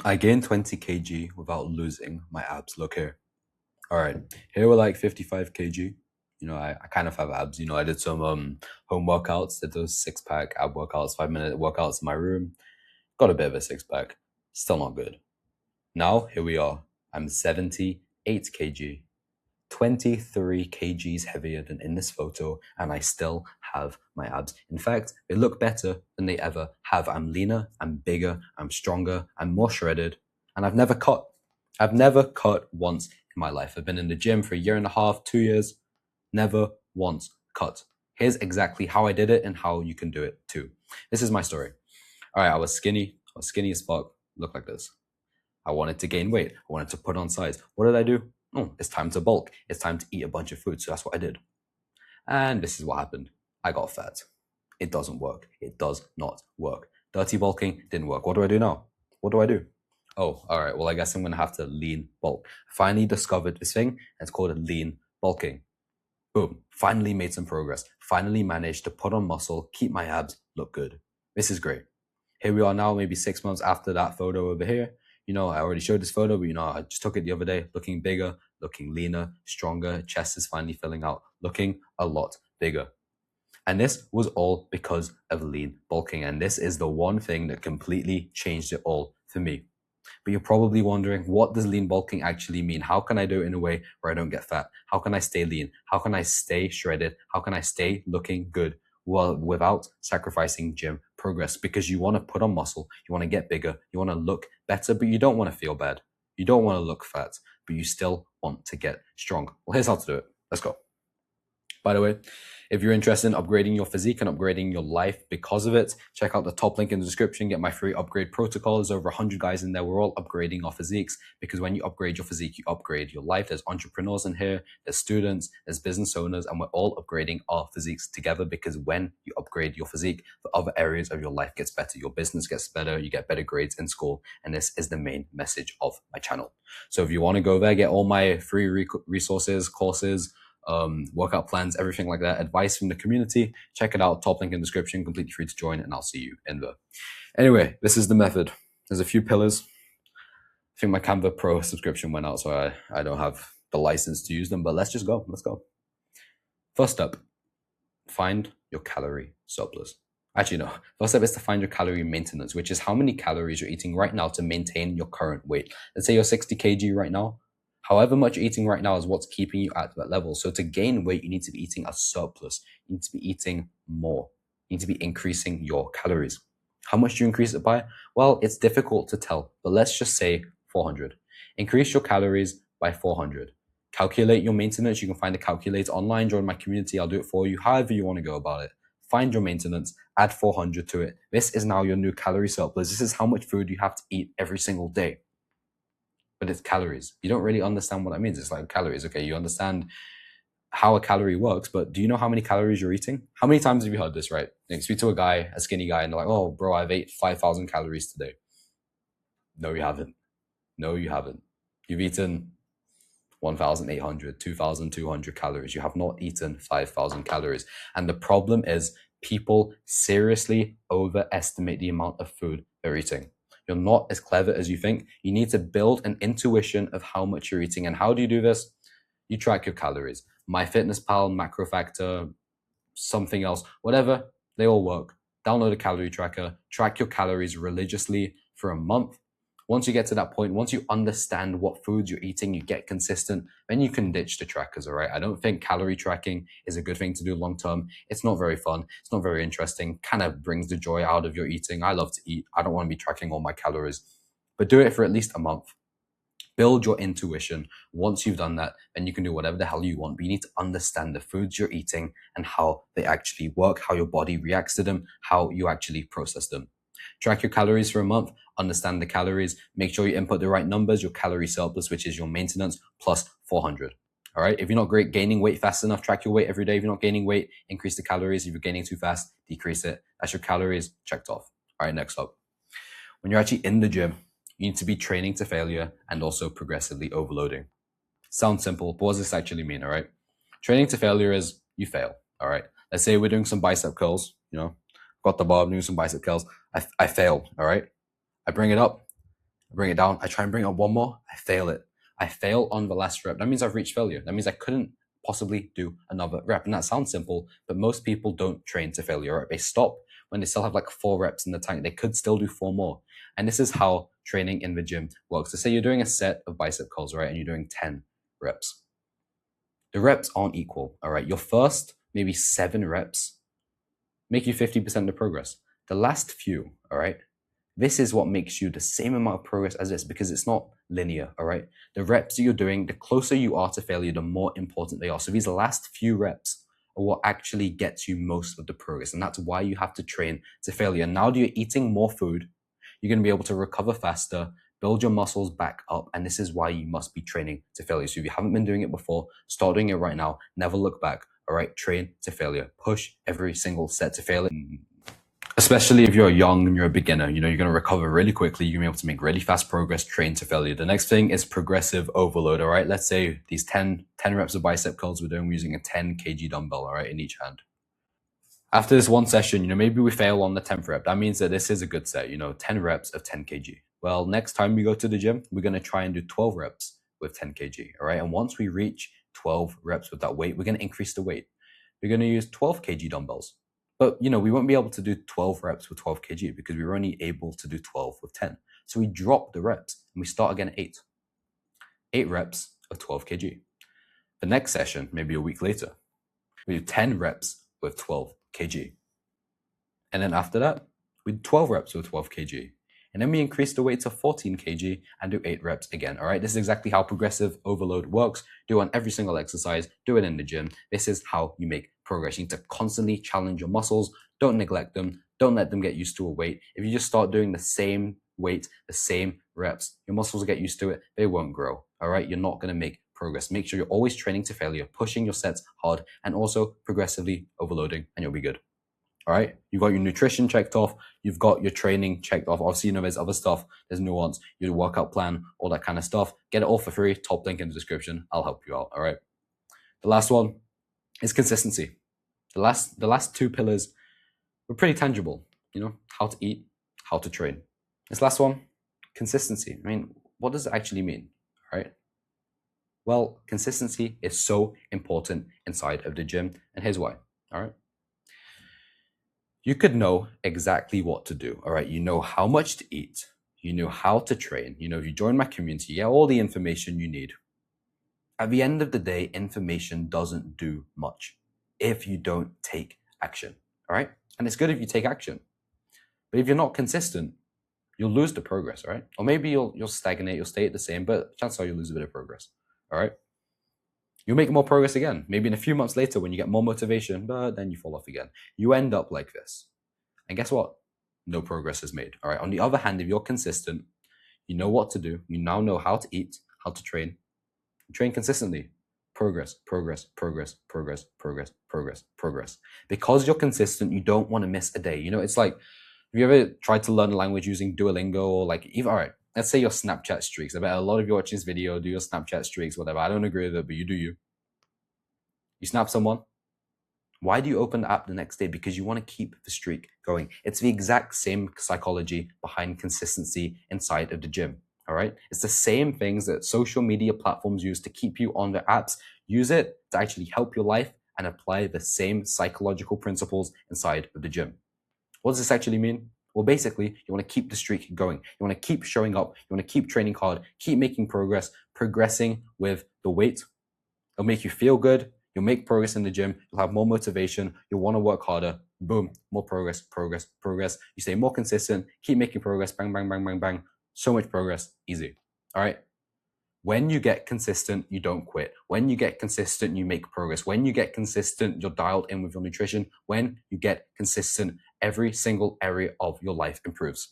I gained 20 kg without losing my abs. Look here. All right. Here we're like 55 kg. I kind of have abs. I did some home workouts, did those 6 pack ab workouts, 5 minute workouts in my room. Got a bit of a 6 pack. Still not good. Now, here we are. I'm 78 kg. 23 kgs heavier than in this photo, and I still have my abs. In fact, they look better than they ever have. I'm leaner, I'm bigger, I'm stronger, I'm more shredded, and I've never cut. I've never cut once in my life. I've been in the gym for a year and a half, 2 years, never once cut. Here's exactly how I did it and how you can do it too. This is my story. All right, I was skinny as fuck, looked like this. I wanted to gain weight. I wanted to put on size. What did I do? Oh, it's time to bulk. It's time to eat a bunch of food. So that's what I did. And this is what happened. I got fat. It doesn't work. It does not work. Dirty bulking didn't work. What do I do now? What do I do? Oh, all right. Well, I guess I'm going to have to lean bulk. I finally discovered this thing. And it's called a lean bulking. Boom. Finally made some progress. Finally managed to put on muscle, keep my abs, look good. This is great. Here we are now, maybe 6 months after that photo over here. I already showed this photo, but I just took it the other day, looking bigger, looking leaner, stronger, chest is finally filling out, looking a lot bigger. And this was all because of lean bulking. And this is the one thing that completely changed it all for me. But you're probably wondering, what does lean bulking actually mean? How can I do it in a way where I don't get fat? How can I stay lean? How can I stay shredded? How can I stay looking good? Well, without sacrificing gym progress, because you want to put on muscle, you want to get bigger, you want to look better, but you don't want to feel bad. You don't want to look fat, but you still want to get strong. Well, here's how to do it. Let's go. By the way, if you're interested in upgrading your physique and upgrading your life because of it, check out the top link in the description. Get my free upgrade protocol. There's over 100 guys in there. We're all upgrading our physiques, because when you upgrade your physique, you upgrade your life. There's entrepreneurs in here, there's students, there's business owners, and we're all upgrading our physiques together, because when you upgrade your physique, the other areas of your life gets better. Your business gets better, you get better grades in school, and this is the main message of my channel. So if you want to go there, get all my free resources, courses, workout plans, everything like that, advice from the community, check it out. Top link in the description, completely free to join, and I'll see you in there. Anyway, this is the method. There's a few pillars. I think my Canva Pro subscription went out, so I don't have the license to use them, but let's just go. Let's go. First up, find your calorie surplus. Actually, no. First step is to find your calorie maintenance, which is how many calories you're eating right now to maintain your current weight. Let's say you're 60 kg right now. However much you're eating right now is what's keeping you at that level. So to gain weight, you need to be eating a surplus. You need to be eating more. You need to be increasing your calories. How much do you increase it by? Well, it's difficult to tell, but let's just say 400. Increase your calories by 400. Calculate your maintenance. You can find a calculator online. Join my community. I'll do it for you. However you want to go about it. Find your maintenance. Add 400 to it. This is now your new calorie surplus. This is how much food you have to eat every single day. But it's calories. You don't really understand what that means. It's like calories. Okay, you understand how a calorie works, but do you know how many calories you're eating? How many times have you heard this, right? You speak to a guy, a skinny guy, and they're like, oh, bro, I've ate 5,000 calories today. No, you haven't. No, you haven't. You've eaten 1,800, 2,200 calories. You have not eaten 5,000 calories. And the problem is people seriously overestimate the amount of food they're eating. You're not as clever as you think. You need to build an intuition of how much you're eating. And how do you do this? You track your calories. MyFitnessPal, MacroFactor, something else, whatever, they all work. Download a calorie tracker, track your calories religiously for a month. Once you get to that point, once you understand what foods you're eating, you get consistent, then you can ditch the trackers, all right? I don't think calorie tracking is a good thing to do long term. It's not very fun. It's not very interesting. Kind of brings the joy out of your eating. I love to eat. I don't want to be tracking all my calories, but do it for at least a month. Build your intuition. Once you've done that, then you can do whatever the hell you want, but you need to understand the foods you're eating and how they actually work, how your body reacts to them, how you actually process them. Track your calories for a month, understand the calories, make sure you input the right numbers, your calorie surplus, which is your maintenance, plus 400. All right. If you're not great gaining weight fast enough, track your weight every day. If you're not gaining weight, increase the calories. If you're gaining too fast, decrease it. That's your calories checked off. All right. Next up, when you're actually in the gym, you need to be training to failure and also progressively overloading. Sounds simple, but what does this actually mean? All right. Training to failure is you fail. All right. Let's say we're doing some bicep curls, got the bar, doing some bicep curls. I failed. All right. I bring it up. I bring it down. I try and bring it up one more. I fail it. I fail on the last rep. That means I've reached failure. That means I couldn't possibly do another rep. And that sounds simple, but most people don't train to failure. Right? They stop when they still have like 4 reps in the tank. They could still do 4 more. And this is how training in the gym works. So say you're doing a set of bicep curls, right? And you're doing 10 reps. The reps aren't equal, all right? Your first maybe 7 reps make you 50% of the progress. The last few, all right? This is what makes you the same amount of progress as this, because it's not linear, all right? The reps that you're doing, the closer you are to failure, the more important they are. So these last few reps are what actually gets you most of the progress. And that's why you have to train to failure. Now that you're eating more food, you're going to be able to recover faster, build your muscles back up. And this is why you must be training to failure. So if you haven't been doing it before, start doing it right now. Never look back. All right. Train to failure. Push every single set to failure. Especially if you're young and you're a beginner, you're going to recover really quickly. You're going to be able to make really fast progress, train to failure. The next thing is progressive overload. All right. Let's say these 10 reps of bicep curls we're using a 10 kg dumbbell, all right, in each hand. After this one session, maybe we fail on the 10th rep. That means that this is a good set, 10 reps of 10 kg. Well, next time we go to the gym, we're going to try and do 12 reps with 10 kg. All right. And once we reach 12 reps with that weight, we're going to increase the weight. We're going to use 12 kg dumbbells. But, we won't be able to do 12 reps with 12 kg because we were only able to do 12 with 10. So we drop the reps and we start again at 8. 8 reps of 12 kg. The next session, maybe a week later, we do 10 reps with 12 kg. And then after that, we do 12 reps with 12 kg. And then we increase the weight to 14 kg and do 8 reps again. All right. This is exactly how progressive overload works. Do it on every single exercise. Do it in the gym. This is how you make progress. You need to constantly challenge your muscles. Don't neglect them. Don't let them get used to a weight. If you just start doing the same weight, the same reps, your muscles will get used to it. They won't grow. All right. You're not going to make progress. Make sure you're always training to failure, pushing your sets hard, and also progressively overloading, and you'll be good. All right. You've got your nutrition checked off. You've got your training checked off. Obviously, there's other stuff. There's nuance, your workout plan, all that kind of stuff. Get it all for free. Top link in the description. I'll help you out. All right. The last one is consistency. The last 2 pillars were pretty tangible. How to eat, how to train. This last one, consistency. I mean, what does it actually mean? All right. Well, consistency is so important inside of the gym. And here's why. All right. You could know exactly what to do. All right. You know how much to eat. You know how to train. If you join my community, you get all the information you need. At the end of the day, information doesn't do much if you don't take action. All right. And it's good if you take action. But if you're not consistent, you'll lose the progress. All right. Or maybe you'll stagnate. You'll stay at the same, but chances are you'll lose a bit of progress. All right. You'll make more progress again. Maybe in a few months later when you get more motivation, but then you fall off again. You end up like this. And guess what? No progress is made. All right. On the other hand, if you're consistent, you know what to do. You now know how to eat, how to train. Train consistently. Progress, progress, progress, progress, progress, progress, progress. Because you're consistent, you don't want to miss a day. It's like, have you ever tried to learn a language using Duolingo or all right. Let's say your Snapchat streaks. I bet a lot of you watching this video do your Snapchat streaks, whatever. I don't agree with it, but you do you. You snap someone. Why do you open the app the next day? Because you want to keep the streak going. It's the exact same psychology behind consistency inside of the gym. All right. It's the same things that social media platforms use to keep you on their apps. Use it to actually help your life and apply the same psychological principles inside of the gym. What does this actually mean? Well, basically, you want to keep the streak going. You want to keep showing up. You want to keep training hard, keep making progress, progressing with the weight. It'll make you feel good. You'll make progress in the gym. You'll have more motivation. You'll want to work harder. Boom, more progress, progress, progress. You stay more consistent, keep making progress. Bang, bang, bang, bang, bang. So much progress, easy. All right. When you get consistent, you don't quit. When you get consistent, you make progress. When you get consistent, you're dialed in with your nutrition. When you get consistent, every single area of your life improves.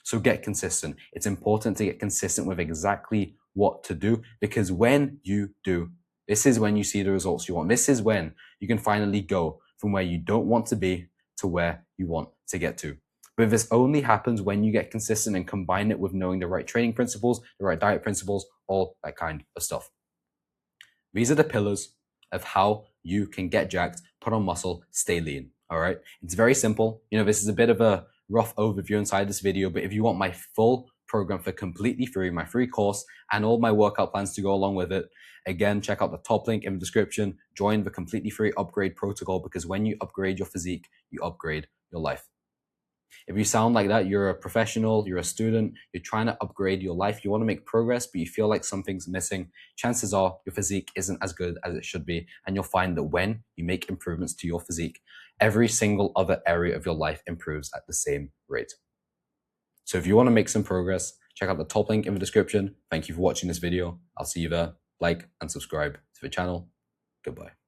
So get consistent. It's important to get consistent with exactly what to do, because when you do, this is when you see the results you want. This is when you can finally go from where you don't want to be to where you want to get to. But this only happens when you get consistent and combine it with knowing the right training principles, the right diet principles, all that kind of stuff. These are the pillars of how you can get jacked, put on muscle, stay lean. All right. It's very simple. This is a bit of a rough overview inside this video, but if you want my full program for completely free, my free course, and all my workout plans to go along with it. Again, check out the top link in the description. Join the completely free upgrade protocol, because when you upgrade your physique, you upgrade your life. If you sound like that, you're a professional, you're a student, you're trying to upgrade your life, you want to make progress, but you feel like something's missing, chances are your physique isn't as good as it should be. And you'll find that when you make improvements to your physique, every single other area of your life improves at the same rate. So if you want to make some progress, check out the top link in the description. Thank you for watching this video. I'll see you there. Like and subscribe to the channel. Goodbye.